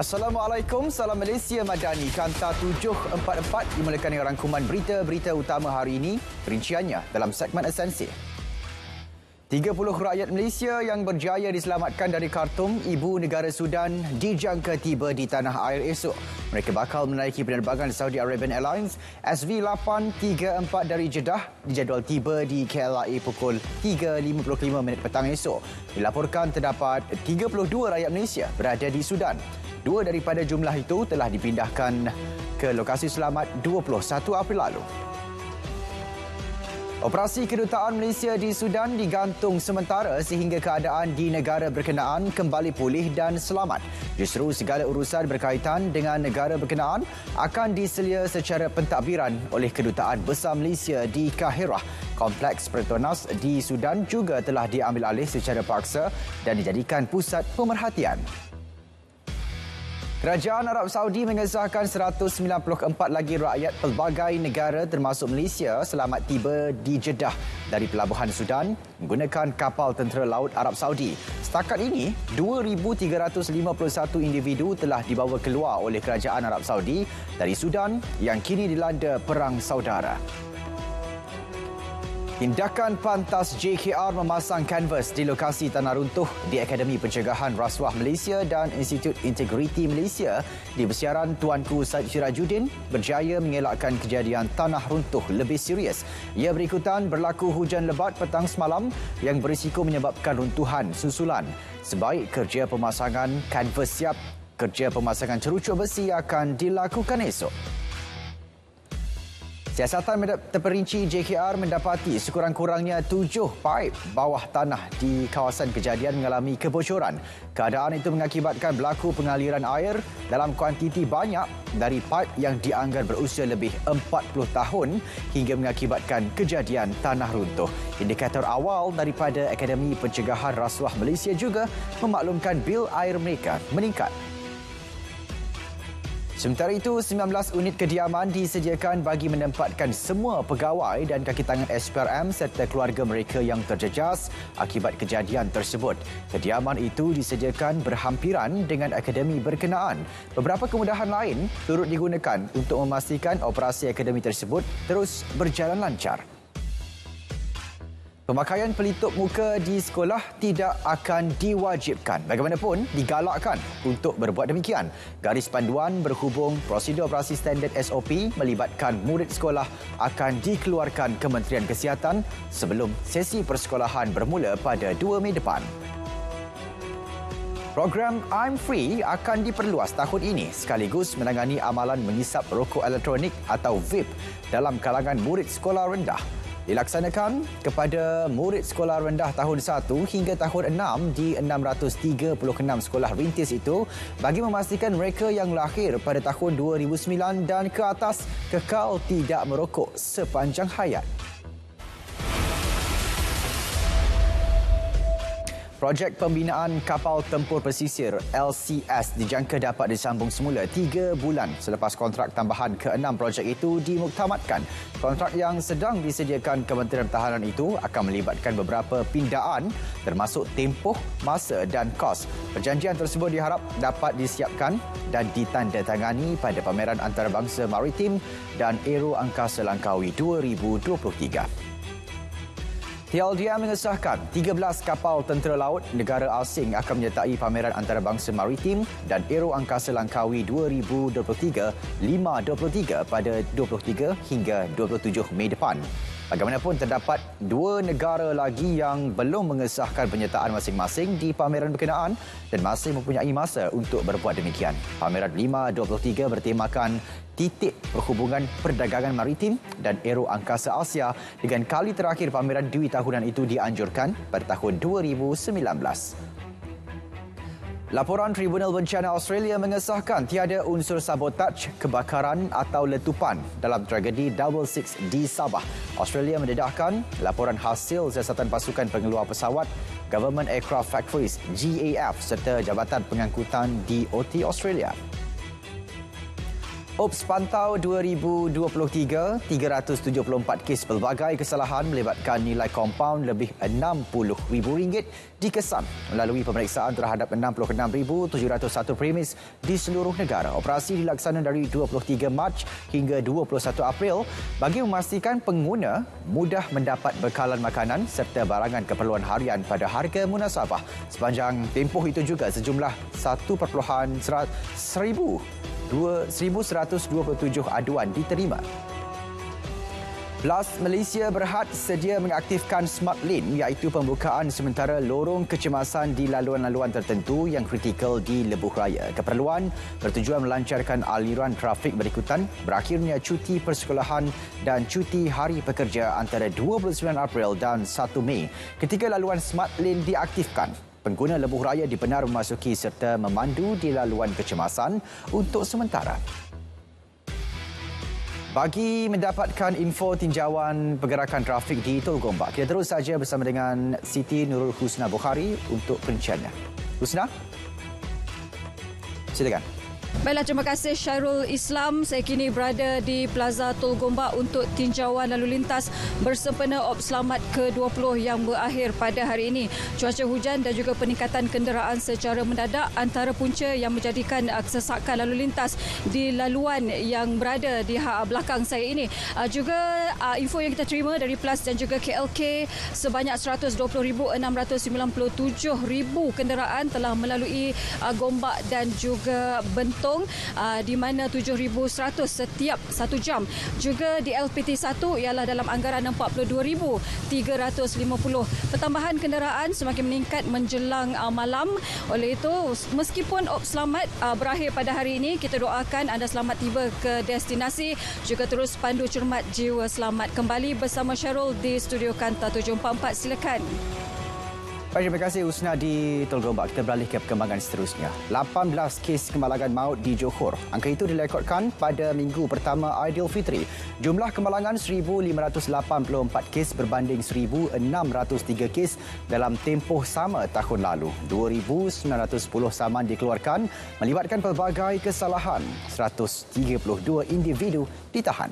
Assalamualaikum, salam Malaysia Madani. Kanta 744 dimulakan dengan rangkuman berita-berita utama hari ini. Perinciannya dalam segmen esensi. 30 rakyat Malaysia yang berjaya diselamatkan dari Khartoum, ibu negara Sudan, dijangka tiba di tanah air esok. Mereka bakal menaiki penerbangan Saudi Arabian Airlines SV834 dari Jeddah, dijadual tiba di KLIA pukul 3.55 petang esok. Dilaporkan terdapat 32 rakyat Malaysia berada di Sudan. Dua daripada jumlah itu telah dipindahkan ke lokasi selamat 21 April lalu. Operasi Kedutaan Malaysia di Sudan digantung sementara sehingga keadaan di negara berkenaan kembali pulih dan selamat. Justru segala urusan berkaitan dengan negara berkenaan akan diselia secara pentadbiran oleh Kedutaan Besar Malaysia di Kahirah. Kompleks Petronas di Sudan juga telah diambil alih secara paksa dan dijadikan pusat pemerhatian. Kerajaan Arab Saudi mengesahkan 194 lagi rakyat pelbagai negara termasuk Malaysia selamat tiba di Jeddah dari pelabuhan Sudan menggunakan kapal tentera laut Arab Saudi. Setakat ini, 2,351 individu telah dibawa keluar oleh Kerajaan Arab Saudi dari Sudan yang kini dilanda perang saudara. Tindakan pantas JKR memasang kanvas di lokasi tanah runtuh di Akademi Pencegahan Rasuah Malaysia dan Institut Integriti Malaysia di persiaran Tuanku Syed Sirajuddin berjaya mengelakkan kejadian tanah runtuh lebih serius. Ia berikutan berlaku hujan lebat petang semalam yang berisiko menyebabkan runtuhan susulan. Sebaik kerja pemasangan kanvas siap, kerja pemasangan cerucuk besi akan dilakukan esok. Siasatan terperinci JKR mendapati sekurang-kurangnya 7 paip bawah tanah di kawasan kejadian mengalami kebocoran. Keadaan itu mengakibatkan berlaku pengaliran air dalam kuantiti banyak dari paip yang dianggar berusia lebih 40 tahun hingga mengakibatkan kejadian tanah runtuh. Indikator awal daripada Akademi Pencegahan Rasuah Malaysia juga memaklumkan bil air mereka meningkat. Sementara itu, 19 unit kediaman disediakan bagi menempatkan semua pegawai dan kaki tangan SPRM serta keluarga mereka yang terjejas akibat kejadian tersebut. Kediaman itu disediakan berhampiran dengan akademi berkenaan. Beberapa kemudahan lain turut digunakan untuk memastikan operasi akademi tersebut terus berjalan lancar. Pemakaian pelitup muka di sekolah tidak akan diwajibkan. Bagaimanapun, digalakkan untuk berbuat demikian. Garis panduan berhubung prosedur operasi standard SOP melibatkan murid sekolah akan dikeluarkan Kementerian Kesihatan sebelum sesi persekolahan bermula pada 2 Mei depan. Program I'm Free akan diperluas tahun ini sekaligus menangani amalan mengisap rokok elektronik atau vape dalam kalangan murid sekolah rendah. Dilaksanakan kepada murid sekolah rendah tahun 1 hingga tahun 6 di 636 sekolah rintis itu bagi memastikan mereka yang lahir pada tahun 2009 dan ke atas kekal tidak merokok sepanjang hayat. Projek pembinaan kapal tempur pesisir LCS dijangka dapat disambung semula 3 bulan selepas kontrak tambahan ke-6 projek itu dimuktamadkan. Kontrak yang sedang disediakan Kementerian Pertahanan itu akan melibatkan beberapa pindaan termasuk tempoh, masa dan kos. Perjanjian tersebut diharap dapat disiapkan dan ditandatangani pada pameran antarabangsa maritim dan Aero Angkasa Langkawi 2023. TLDM mengesahkan 13 kapal tentera laut negara asing akan menyertai pameran antarabangsa maritim dan Aero Angkasa Langkawi 2023 523 pada 23 hingga 27 Mei depan. Bagaimanapun, terdapat 2 negara lagi yang belum mengesahkan penyertaan masing-masing di pameran berkenaan dan masih mempunyai masa untuk berbuat demikian. Pameran 523 bertemakan titik perhubungan perdagangan maritim dan Aero Angkasa Asia dengan kali terakhir pameran dwi tahunan itu dianjurkan pada tahun 2019. Laporan Tribunal Bencana Australia mengesahkan tiada unsur sabotaj, kebakaran atau letupan dalam tragedi Double Six di Sabah. Australia mendedahkan laporan hasil siasatan pasukan pengeluar pesawat Government Aircraft Factories GAF serta Jabatan Pengangkutan DOT Australia. Ops Pantau 2023, 374 kes pelbagai kesalahan melibatkan nilai kompaun lebih RM60,000 dikesan melalui pemeriksaan terhadap 66,701 premis di seluruh negara. Operasi dilaksana dari 23 Mac hingga 21 April bagi memastikan pengguna mudah mendapat bekalan makanan serta barangan keperluan harian pada harga munasabah. Sepanjang tempoh itu juga sejumlah 1,127 aduan diterima. PLAS Malaysia Berhad sedia mengaktifkan Smart Lane iaitu pembukaan sementara lorong kecemasan di laluan-laluan tertentu yang kritikal di Lebuh Raya. Keperluan bertujuan melancarkan aliran trafik berikutan berakhirnya cuti persekolahan dan cuti hari pekerja antara 29 April dan 1 Mei. Ketika laluan Smart Lane diaktifkan, pengguna Lebuh Raya dibenar memasuki serta memandu di laluan kecemasan untuk sementara. Bagi mendapatkan info tinjauan pergerakan trafik di Tol Gombak, kita terus saja bersama dengan Siti Nurul Husna Bukhari untuk perinciannya. Husna, silakan. Baiklah, terima kasih Syairul Islam. Saya kini berada di Plaza Tol Gombak untuk tinjauan lalu lintas bersempena Ops Selamat ke-20 yang berakhir pada hari ini. Cuaca hujan dan juga peningkatan kenderaan secara mendadak antara punca yang menjadikan kesesakan lalu lintas di laluan yang berada di belakang saya ini. Juga info yang kita terima dari PLAS dan juga KLK, sebanyak 120,697 kenderaan telah melalui Gombak dan juga Bentong, di mana 7,100 setiap 1 jam. Juga di LPT1 ialah dalam anggaran 42,350. Pertambahan kenderaan semakin meningkat menjelang malam. Oleh itu, meskipun Ops Selamat berakhir pada hari ini, kita doakan anda selamat tiba ke destinasi, juga terus pandu cermat jiwa selamat. Kembali bersama Syarul di Studio Kanta 744. Silakan. Baik, terima kasih Husna di Tol Gombak. Kita beralih ke perkembangan seterusnya. 18 kes kemalangan maut di Johor. Angka itu direkodkan pada minggu pertama Aidilfitri. Jumlah kemalangan 1,584 kes berbanding 1,603 kes dalam tempoh sama tahun lalu. 2,910 saman dikeluarkan melibatkan pelbagai kesalahan. 132 individu ditahan.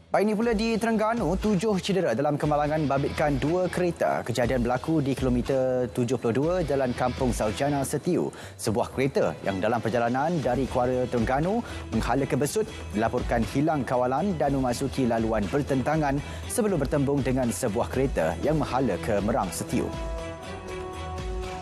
Baik, ini pula di Terengganu, 7 cedera dalam kemalangan babitkan 2 kereta. Kejadian berlaku di kilometer 72 Jalan Kampung Saujana Setiu. Sebuah kereta yang dalam perjalanan dari Kuala Terengganu menghala ke Besut dilaporkan hilang kawalan dan memasuki laluan bertentangan sebelum bertembung dengan sebuah kereta yang menghala ke Merang Setiu.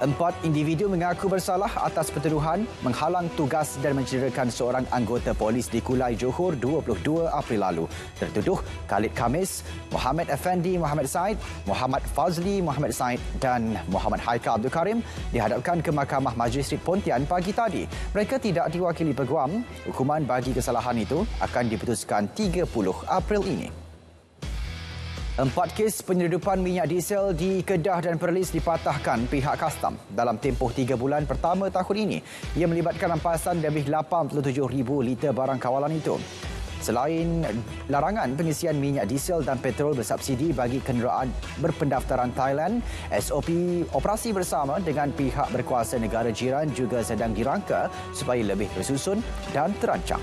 4 individu mengaku bersalah atas pertuduhan menghalang tugas dan mencederakan seorang anggota polis di Kulai Johor 22 April lalu. Tertuduh Khalid Khamis, Muhammad Effendi Muhammad Said, Muhammad Fazli Muhammad Said dan Muhammad Haikal Abdul Karim dihadapkan ke Mahkamah Majistret Pontian pagi tadi. Mereka tidak diwakili peguam. Hukuman bagi kesalahan itu akan diputuskan 30 April ini. 4 kes penyeludupan minyak diesel di Kedah dan Perlis dipatahkan pihak kastam dalam tempoh 3 bulan pertama tahun ini. Ia melibatkan rampasan lebih 87,000 liter barang kawalan itu. Selain larangan pengisian minyak diesel dan petrol bersubsidi bagi kenderaan berpendaftaran Thailand, SOP operasi bersama dengan pihak berkuasa negara jiran juga sedang dirangka supaya lebih tersusun dan terancang.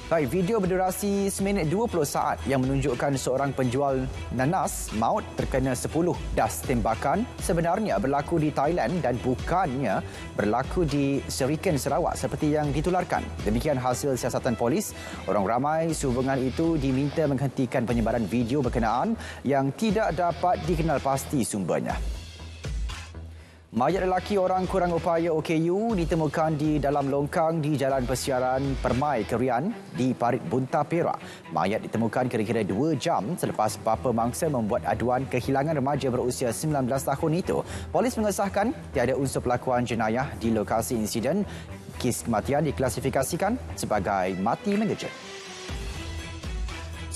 Baik, video berdurasi seminit 20 saat yang menunjukkan seorang penjual nanas maut terkena 10 das tembakan sebenarnya berlaku di Thailand dan bukannya berlaku di Serikan Sarawak seperti yang ditularkan. Demikian hasil siasatan polis. Orang ramai sehubungan itu diminta menghentikan penyebaran video berkenaan yang tidak dapat dikenal pasti sumbernya. Mayat lelaki orang kurang upaya OKU ditemukan di dalam longkang di Jalan Persiaran Permai Kerian di Parit Bunta Perak. Mayat ditemukan kira-kira 2 jam selepas bapa mangsa membuat aduan kehilangan remaja berusia 19 tahun itu. Polis mengesahkan tiada unsur pelakuan jenayah di lokasi insiden. Kes kematian diklasifikasikan sebagai mati mengejut.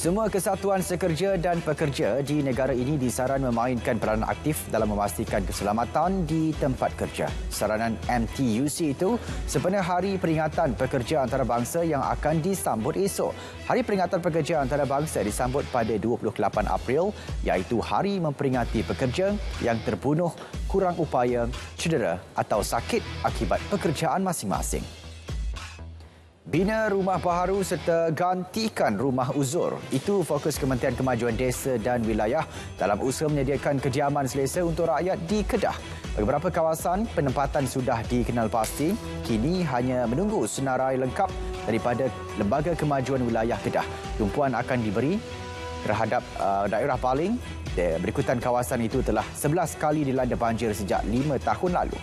Semua kesatuan sekerja dan pekerja di negara ini disaran memainkan peranan aktif dalam memastikan keselamatan di tempat kerja. Saranan MTUC itu sempena Hari Peringatan Pekerja Antarabangsa yang akan disambut esok. Hari Peringatan Pekerja Antarabangsa disambut pada 28 April iaitu hari memperingati pekerja yang terbunuh, kurang upaya, cedera atau sakit akibat pekerjaan masing-masing. Bina rumah baharu serta gantikan rumah uzur. Itu fokus Kementerian Kemajuan Desa dan Wilayah dalam usaha menyediakan kediaman selesa untuk rakyat di Kedah. Beberapa kawasan penempatan sudah dikenal pasti, kini hanya menunggu senarai lengkap daripada Lembaga Kemajuan Wilayah Kedah. Tumpuan akan diberi terhadap daerah Paling. Berikutan kawasan itu telah 11 kali dilanda banjir sejak 5 tahun lalu.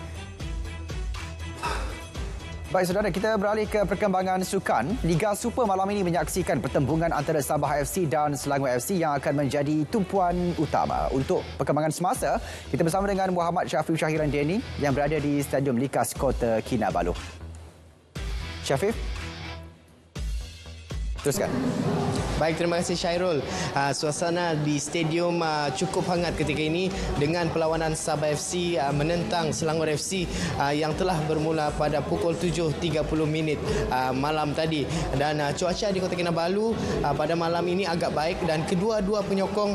Baik saudara, kita beralih ke perkembangan sukan. Liga Super malam ini menyaksikan pertembungan antara Sabah FC dan Selangor FC yang akan menjadi tumpuan utama. Untuk perkembangan semasa, kita bersama dengan Muhammad Syafif Syahiran Deni yang berada di Stadium Likas Kota Kinabalu. Syafif, teruskan. Baik, terima kasih Syairul. Suasana di stadium cukup hangat ketika ini dengan perlawanan Sabah FC menentang Selangor FC yang telah bermula pada pukul 7.30 malam tadi. Dan cuaca di Kota Kinabalu pada malam ini agak baik dan kedua-dua penyokong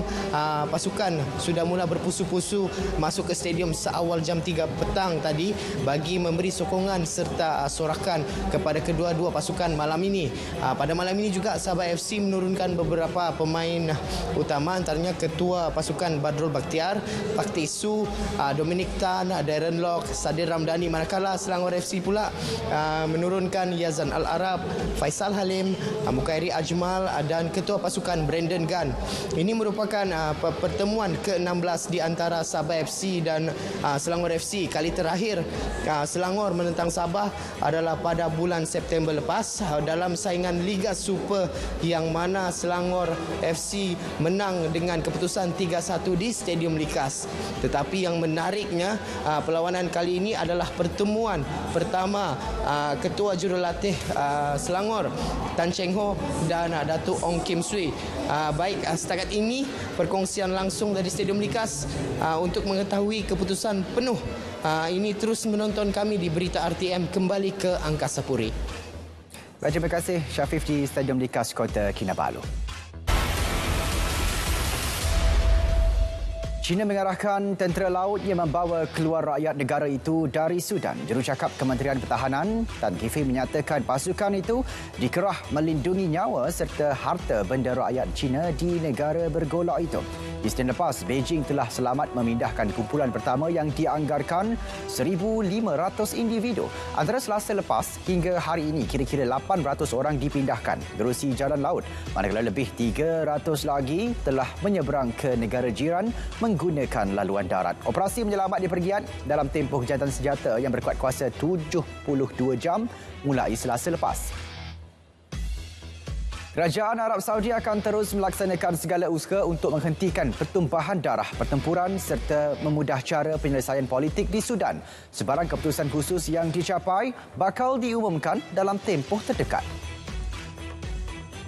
pasukan sudah mula berpusu-pusu masuk ke stadium seawal jam 3 petang tadi bagi memberi sokongan serta sorakan kepada kedua-dua pasukan malam ini. Pada malam ini juga Sabah FC menurunkan beberapa pemain utama, antaranya ketua pasukan Badrul Bakhtiar, Pakti Su, Dominic Tan, Darren Lock, Sadir Ramdhani, manakala Selangor FC pula menurunkan Yazan Al-Arab, Faisal Halim, Mukairi Ajmal dan ketua pasukan Brandon Gunn. Ini merupakan pertemuan ke-16 di antara Sabah FC dan Selangor FC. Kali terakhir Selangor menentang Sabah adalah pada bulan September lepas dalam saingan Liga Super yang mana Selangor FC menang dengan keputusan 3-1 di Stadium Likas. Tetapi yang menariknya, perlawanan kali ini adalah pertemuan pertama Ketua Jurulatih Selangor Tan Cheng Ho dan Datuk Ong Kim Swee. Baik, setakat ini perkongsian langsung dari Stadium Likas. Untuk mengetahui keputusan penuh ini, terus menonton kami di Berita RTM kembali ke Angkasa Puri. Terima kasih Syafif di Stadium Likas Kota Kinabalu. China mengarahkan tentera laut yang membawa keluar rakyat negara itu dari Sudan. Jurucakap Kementerian Pertahanan Tan Kifee menyatakan pasukan itu dikerah melindungi nyawa serta harta benda rakyat China di negara bergolak itu. Di Isnin lepas, Beijing telah selamat memindahkan kumpulan pertama yang dianggarkan 1,500 individu. Antara Selasa lepas hingga hari ini, kira-kira 800 orang dipindahkan gerusi jalan laut, manakala lebih 300 lagi telah menyeberang ke negara jiran menggunakan laluan darat. Operasi menyelamat dipergiat dalam tempoh jantan senjata yang berkuat kuasa 72 jam mulai Selasa lepas. Kerajaan Arab Saudi akan terus melaksanakan segala usaha untuk menghentikan pertumpahan darah pertempuran serta memudah cara penyelesaian politik di Sudan. Sebarang keputusan khusus yang dicapai bakal diumumkan dalam tempoh terdekat.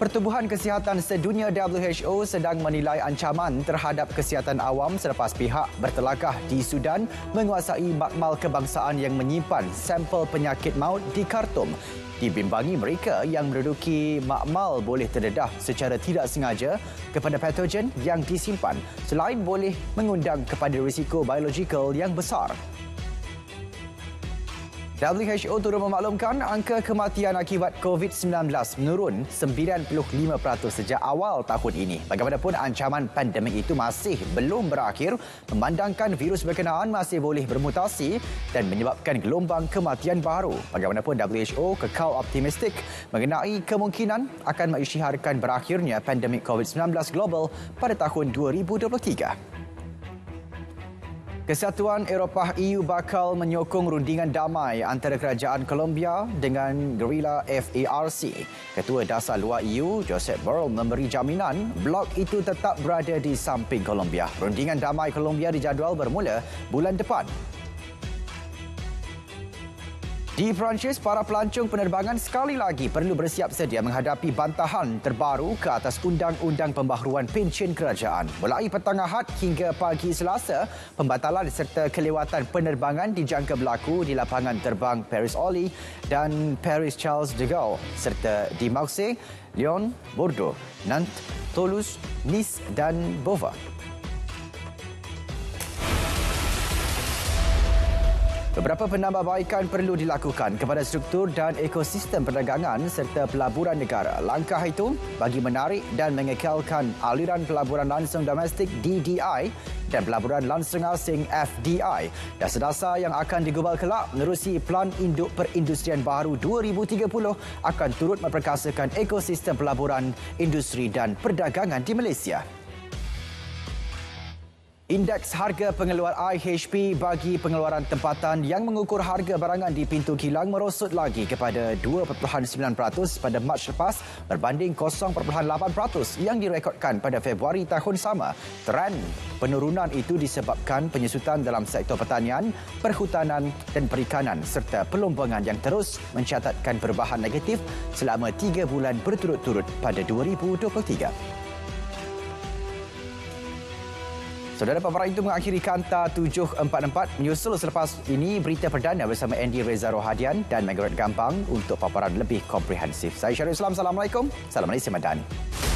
Pertubuhan Kesihatan Sedunia WHO sedang menilai ancaman terhadap kesihatan awam selepas pihak bertelakah di Sudan menguasai makmal kebangsaan yang menyimpan sampel penyakit maut di Khartoum. Dibimbangi mereka yang menduduki makmal boleh terdedah secara tidak sengaja kepada patogen yang disimpan selain boleh mengundang kepada risiko biologikal yang besar. WHO turut memaklumkan angka kematian akibat COVID-19 menurun 95% sejak awal tahun ini. Bagaimanapun, ancaman pandemik itu masih belum berakhir memandangkan virus berkenaan masih boleh bermutasi dan menyebabkan gelombang kematian baru. Bagaimanapun, WHO kekal optimistik mengenai kemungkinan akan mengisytiharkan berakhirnya pandemik COVID-19 global pada tahun 2023. Kesatuan Eropah EU bakal menyokong rundingan damai antara kerajaan Colombia dengan gerila FARC. Ketua Dasar Luar EU, Josep Borrell, memberi jaminan blok itu tetap berada di samping Colombia. Rundingan damai Colombia dijadual bermula bulan depan. Di Perancis, para pelancong penerbangan sekali lagi perlu bersiap sedia menghadapi bantahan terbaru ke atas Undang-Undang Pembaharuan Pensyen Kerajaan. Mulai petang Ahad hingga pagi Selasa, pembatalan serta kelewatan penerbangan dijangka berlaku di lapangan terbang Paris-Orly dan Paris-Charles de Gaulle serta di Marseille, Lyon, Bordeaux, Nantes, Toulouse, Nice dan Beauvais. Beberapa penambahbaikan perlu dilakukan kepada struktur dan ekosistem perdagangan serta pelaburan negara. Langkah itu bagi menarik dan mengekalkan aliran pelaburan langsung domestik DDI dan pelaburan langsung asing FDI. Dasar-dasar yang akan digubal kelak menerusi Plan Induk Perindustrian Baharu 2030 akan turut memperkasakan ekosistem pelaburan, industri dan perdagangan di Malaysia. Indeks harga pengeluar IHP bagi pengeluaran tempatan yang mengukur harga barangan di pintu kilang merosot lagi kepada 2.9% pada Mac lepas berbanding 0.8% yang direkodkan pada Februari tahun sama. Trend penurunan itu disebabkan penyusutan dalam sektor pertanian, perhutanan dan perikanan serta pelombangan yang terus mencatatkan perubahan negatif selama 3 bulan berturut-turut pada 2023. Saudara, paparan itu mengakhiri Kanta 744. Menyusul selepas ini berita perdana bersama Andy Reza Rohadian dan Margaret Gampang untuk paparan lebih komprehensif. Saya Syarul Islam. Assalamualaikum. Salam Malaysia Madani.